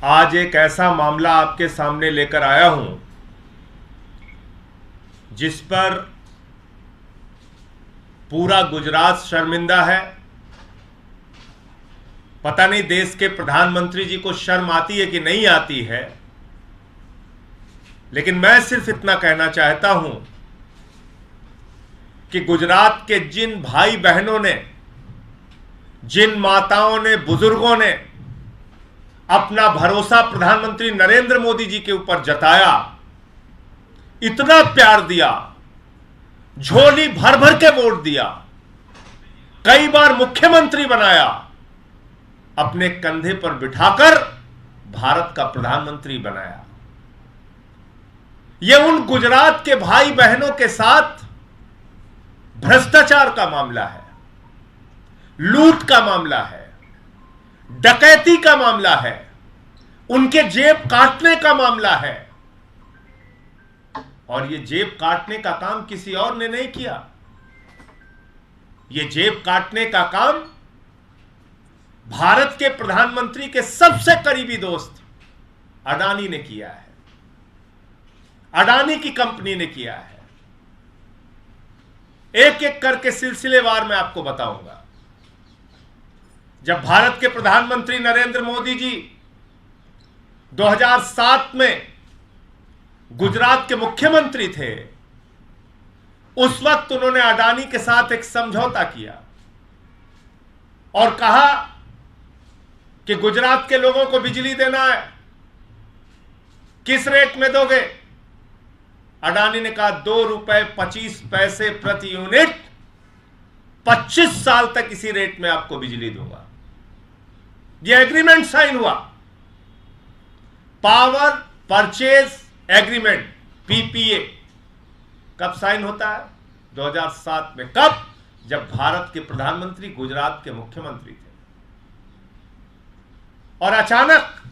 आज एक ऐसा मामला आपके सामने लेकर आया हूं जिस पर पूरा गुजरात शर्मिंदा है। पता नहीं देश के प्रधानमंत्री जी को शर्म आती है कि नहीं आती है, लेकिन मैं सिर्फ इतना कहना चाहता हूं कि गुजरात के जिन भाई बहनों ने, जिन माताओं ने, बुजुर्गों ने अपना भरोसा प्रधानमंत्री नरेंद्र मोदी जी के ऊपर जताया, इतना प्यार दिया, झोली भर भर के वोट दिया, कई बार मुख्यमंत्री बनाया, अपने कंधे पर बिठाकर भारत का प्रधानमंत्री बनाया। यह उन गुजरात के भाई बहनों के साथ भ्रष्टाचार का मामला है, लूट का मामला है, डकैती का मामला है, उनके जेब काटने का मामला है। और यह जेब काटने का काम किसी और ने नहीं किया। यह जेब काटने का काम भारत के प्रधानमंत्री के सबसे करीबी दोस्त अडानी ने किया है, अडानी की कंपनी ने किया है। एक एक करके सिलसिलेवार मैं आपको बताऊंगा। जब भारत के प्रधानमंत्री नरेंद्र मोदी जी 2007 में गुजरात के मुख्यमंत्री थे, उस वक्त उन्होंने अडानी के साथ एक समझौता किया और कहा कि गुजरात के लोगों को बिजली देना है, किस रेट में दोगे? अडानी ने कहा 2 रुपए 25 पैसे प्रति यूनिट, 25 साल तक इसी रेट में आपको बिजली दूंगा। यह एग्रीमेंट साइन हुआ, पावर परचेज एग्रीमेंट, पीपीए। कब साइन होता है? 2007 में। कब? जब भारत के प्रधानमंत्री गुजरात के मुख्यमंत्री थे। और अचानक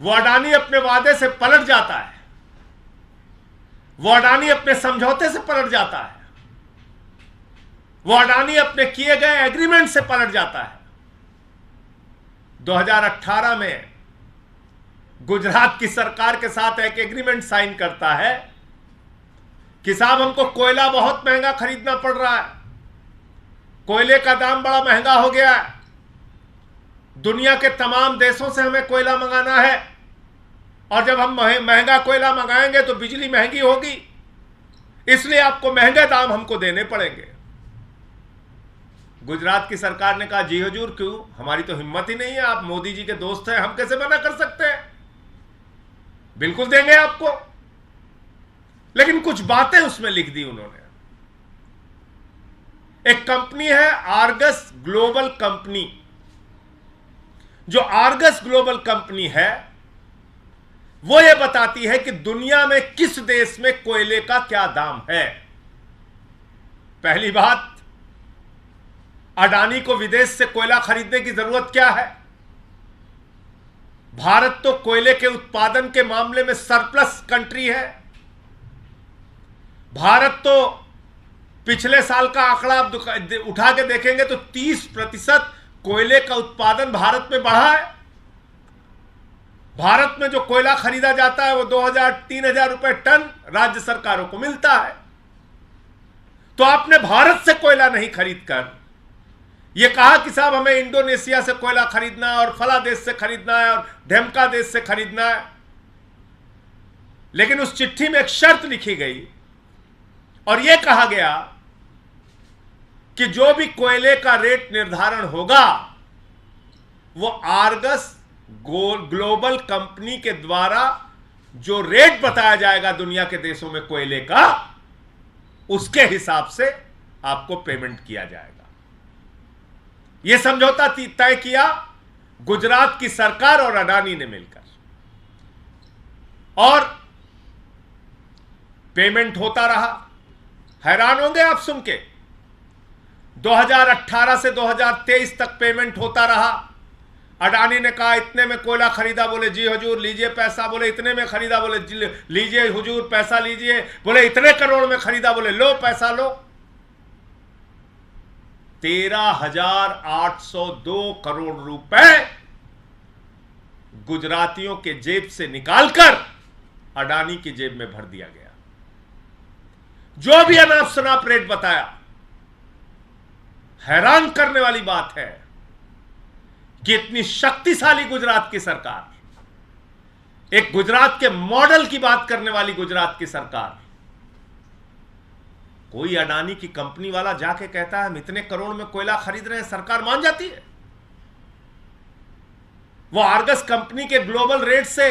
वो अडानी अपने वादे से पलट जाता है, वो अडानी अपने समझौते से पलट जाता है, वो अडानी अपने किए गए एग्रीमेंट से पलट जाता है। 2018 में गुजरात की सरकार के साथ एक एग्रीमेंट साइन करता है कि साहब हमको कोयला बहुत महंगा खरीदना पड़ रहा है, कोयले का दाम बड़ा महंगा हो गया है, दुनिया के तमाम देशों से हमें कोयला मंगाना है, और जब हम महंगा कोयला मंगाएंगे तो बिजली महंगी होगी, इसलिए आपको महंगे दाम हमको देने पड़ेंगे। गुजरात की सरकार ने कहा जी हुजूर, क्यों, हमारी तो हिम्मत ही नहीं है, आप मोदी जी के दोस्त हैं, हम कैसे मना कर सकते हैं, बिल्कुल देंगे आपको। लेकिन कुछ बातें उसमें लिख दी उन्होंने। एक कंपनी है आर्गस ग्लोबल कंपनी। जो आर्गस ग्लोबल कंपनी है वो ये बताती है कि दुनिया में किस देश में कोयले का क्या दाम है। पहली बात, अडानी को विदेश से कोयला खरीदने की जरूरत क्या है? भारत तो कोयले के उत्पादन के मामले में सरप्लस कंट्री है। भारत तो पिछले साल का आंकड़ा आप उठा के देखेंगे तो 30% कोयले का उत्पादन भारत में बढ़ा है। भारत में जो कोयला खरीदा जाता है वो 2000-3000 रुपए टन राज्य सरकारों को मिलता है। तो आपने भारत से कोयला नहीं खरीदकर यह कहा कि साहब हमें इंडोनेशिया से कोयला खरीदना है और फला देश से खरीदना है और ढेमका देश से खरीदना है। लेकिन उस चिट्ठी में एक शर्त लिखी गई और यह कहा गया कि जो भी कोयले का रेट निर्धारण होगा वो आर्गस ग्लोबल कंपनी के द्वारा जो रेट बताया जाएगा दुनिया के देशों में कोयले का, उसके हिसाब से आपको पेमेंट किया जाएगा। यह समझौता तय किया गुजरात की सरकार और अडानी ने मिलकर, और पेमेंट होता रहा। हैरान होंगे आप सुन के, 2018 से 2023 तक पेमेंट होता रहा। अडानी ने कहा इतने में कोयला खरीदा, बोले जी हुजूर लीजिए पैसा, बोले इतने में खरीदा, बोले लीजिए हुजूर पैसा लीजिए, बोले इतने करोड़ में खरीदा, बोले लो पैसा लो। 13,802 करोड़ रुपए गुजरातियों के जेब से निकालकर अडानी की जेब में भर दिया गया। जो भी अनाप शनाप रेट बताया, हैरान करने वाली बात है कि इतनी शक्तिशाली गुजरात की सरकार, एक गुजरात के मॉडल की बात करने वाली गुजरात की सरकार, कोई अडानी की कंपनी वाला जाके कहता है हम इतने करोड़ में कोयला खरीद रहे हैं, सरकार मान जाती है। वो आर्गस कंपनी के ग्लोबल रेट से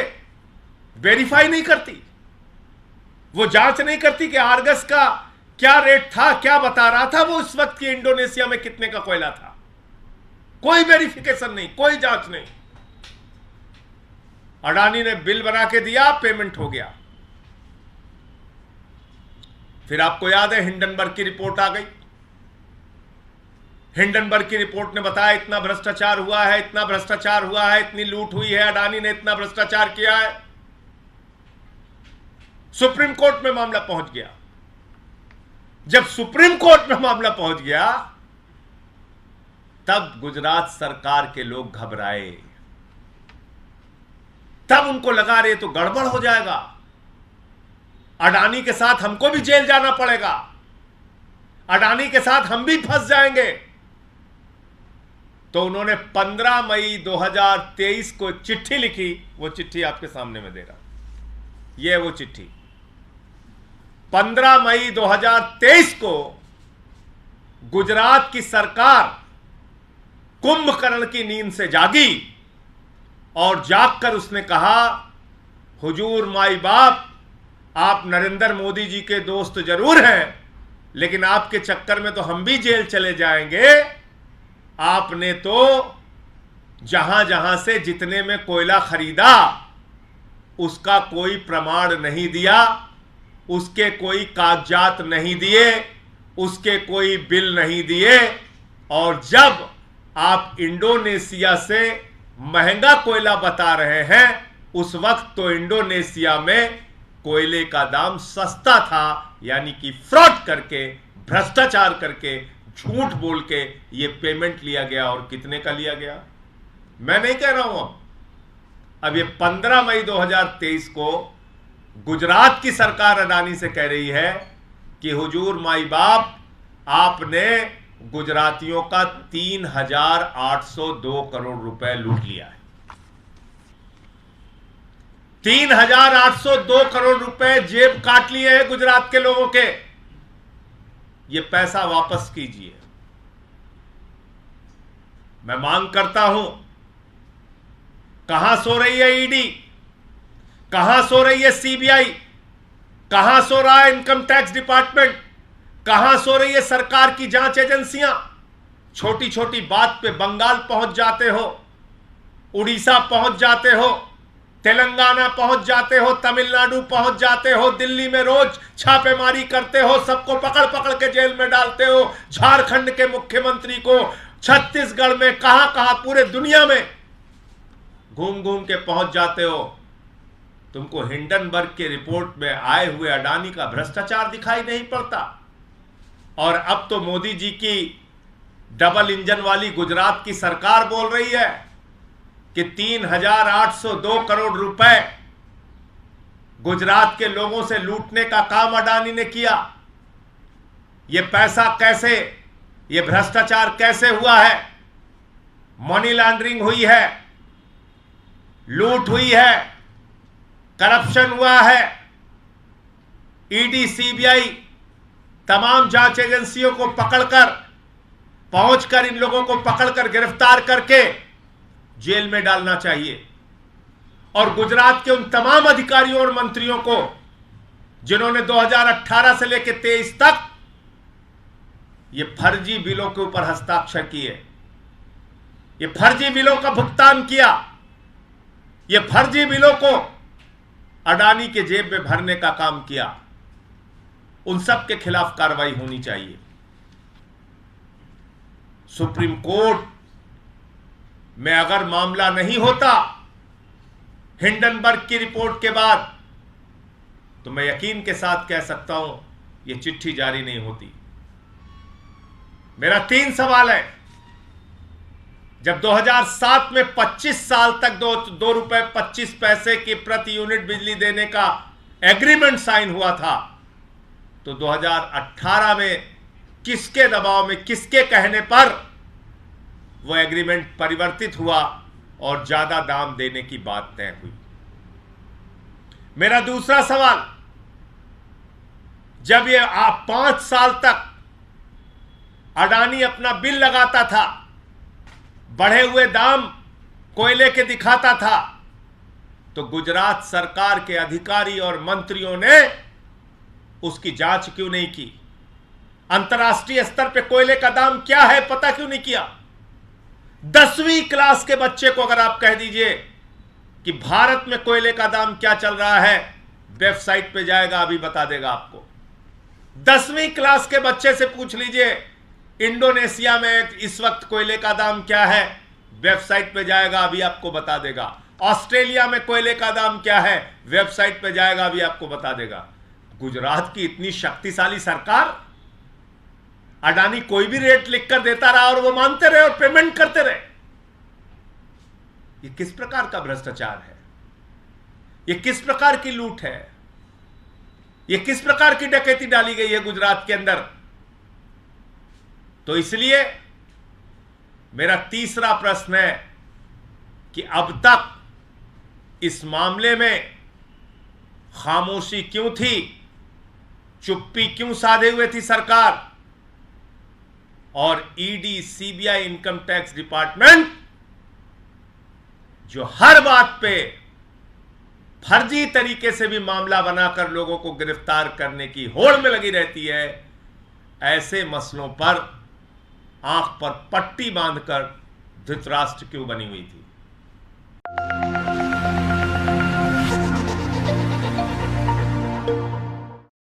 वेरीफाई नहीं करती, वो जांच नहीं करती कि आर्गस का क्या रेट था, क्या बता रहा था वो उस वक्त की इंडोनेशिया में कितने का कोयला था। कोई वेरिफिकेशन नहीं, कोई जांच नहीं। अडानी ने बिल बना के दिया, पेमेंट हो गया। फिर आपको याद है हिंडनबर्ग की रिपोर्ट आ गई। हिंडनबर्ग की रिपोर्ट ने बताया इतना भ्रष्टाचार हुआ है, इतना भ्रष्टाचार हुआ है, इतनी लूट हुई है, अडानी ने इतना भ्रष्टाचार किया है। सुप्रीम कोर्ट में मामला पहुंच गया। जब सुप्रीम कोर्ट में मामला पहुंच गया तब गुजरात सरकार के लोग घबराए। तब उनको लगा रे तो गड़बड़ हो जाएगा, अडानी के साथ हमको भी जेल जाना पड़ेगा, अडानी के साथ हम भी फंस जाएंगे। तो उन्होंने 15 मई 2023 को एक चिट्ठी लिखी। वो चिट्ठी आपके सामने में दे रहा हूं, यह वो चिट्ठी। 15 मई 2023 को गुजरात की सरकार कुंभकर्ण की नींद से जागी और जागकर उसने कहा, हुजूर माई बाप, आप नरेंद्र मोदी जी के दोस्त जरूर हैं, लेकिन आपके चक्कर में तो हम भी जेल चले जाएंगे। आपने तो जहां जहां से जितने में कोयला खरीदा उसका कोई प्रमाण नहीं दिया, उसके कोई कागजात नहीं दिए, उसके कोई बिल नहीं दिए। और जब आप इंडोनेशिया से महंगा कोयला बता रहे हैं, उस वक्त तो इंडोनेशिया में कोयले का दाम सस्ता था। यानी कि फ्रॉड करके, भ्रष्टाचार करके, झूठ बोल के ये पेमेंट लिया गया। और कितने का लिया गया मैं नहीं कह रहा हूं। अब ये 15 मई 2023 को गुजरात की सरकार अडानी से कह रही है कि हुजूर माई बाप, आपने गुजरातियों का 3,802 करोड़ रुपए लूट लिया है। 3,802 करोड़ रुपए जेब काट लिए हैं गुजरात के लोगों के। ये पैसा वापस कीजिए। मैं मांग करता हूं, कहां सो रही है ईडी, कहां सो रही है सीबीआई, कहां सो रहा है इनकम टैक्स डिपार्टमेंट, कहां सो रही है सरकार की जांच एजेंसियां। छोटी छोटी बात पे बंगाल पहुंच जाते हो, उड़ीसा पहुंच जाते हो, तेलंगाना पहुंच जाते हो, तमिलनाडु पहुंच जाते हो, दिल्ली में रोज छापेमारी करते हो, सबको पकड़ पकड़ के जेल में डालते हो। झारखंड के मुख्यमंत्री को छत्तीसगढ़ में, कहां कहां पूरे दुनिया में घूम घूम के पहुंच जाते हो। तुमको हिंडनबर्ग के रिपोर्ट में आए हुए अडानी का भ्रष्टाचार दिखाई नहीं पड़ता। और अब तो मोदी जी की डबल इंजन वाली गुजरात की सरकार बोल रही है कि 3,802 करोड़ रुपए गुजरात के लोगों से लूटने का काम अडानी ने किया। यह पैसा कैसे, यह भ्रष्टाचार कैसे हुआ है? मनी लॉन्ड्रिंग हुई है, लूट हुई है, करप्शन हुआ है। ईडी, सीबीआई तमाम जांच एजेंसियों को पकड़कर, पहुंचकर इन लोगों को पकड़कर गिरफ्तार करके जेल में डालना चाहिए। और गुजरात के उन तमाम अधिकारियों और मंत्रियों को जिन्होंने 2018 से लेकर 23 तक ये फर्जी बिलों के ऊपर हस्ताक्षर किए, ये फर्जी बिलों का भुगतान किया, ये फर्जी बिलों को अडानी के जेब में भरने का काम किया, उन सब के खिलाफ कार्रवाई होनी चाहिए। सुप्रीम कोर्ट में अगर मामला नहीं होता हिंडनबर्ग की रिपोर्ट के बाद, तो मैं यकीन के साथ कह सकता हूं यह चिट्ठी जारी नहीं होती। मेरा 3 सवाल है। जब 2007 में 25 साल तक 2 रुपए 25 पैसे की प्रति यूनिट बिजली देने का एग्रीमेंट साइन हुआ था, तो 2018 में किसके दबाव में, किसके कहने पर वो एग्रीमेंट परिवर्तित हुआ और ज्यादा दाम देने की बात तय हुई। मेरा दूसरा सवाल, जब ये 5 साल तक अडानी अपना बिल लगाता था, बढ़े हुए दाम कोयले के दिखाता था, तो गुजरात सरकार के अधिकारी और मंत्रियों ने उसकी जांच क्यों नहीं की? अंतर्राष्ट्रीय स्तर पे कोयले का दाम क्या है पता क्यों नहीं किया? 10वीं क्लास के बच्चे को अगर आप कह दीजिए कि भारत में कोयले का दाम क्या चल रहा है, वेबसाइट पे जाएगा, अभी बता देगा आपको। 10वीं क्लास के बच्चे से पूछ लीजिए इंडोनेशिया में इस वक्त कोयले का दाम क्या है, वेबसाइट पे जाएगा, अभी आपको बता देगा। ऑस्ट्रेलिया में कोयले का दाम क्या है, वेबसाइट पे जाएगा, अभी आपको बता देगा। गुजरात की इतनी शक्तिशाली सरकार, अडानी कोई भी रेट लिखकर देता रहा और वो मानते रहे और पेमेंट करते रहे। ये किस प्रकार का भ्रष्टाचार है? ये किस प्रकार की लूट है? ये किस प्रकार की डकैती डाली गई है गुजरात के अंदर? तो इसलिए मेरा तीसरा प्रश्न है कि अब तक इस मामले में खामोशी क्यों थी, चुप्पी क्यों साधे हुए थी सरकार? और ED, CBI, income tax department जो हर बात पे फर्जी तरीके से भी मामला बनाकर लोगों को गिरफ्तार करने की होड़ में लगी रहती है, ऐसे मसलों पर आंख पर पट्टी बांधकर धृतराष्ट्र क्यों बनी हुई थी?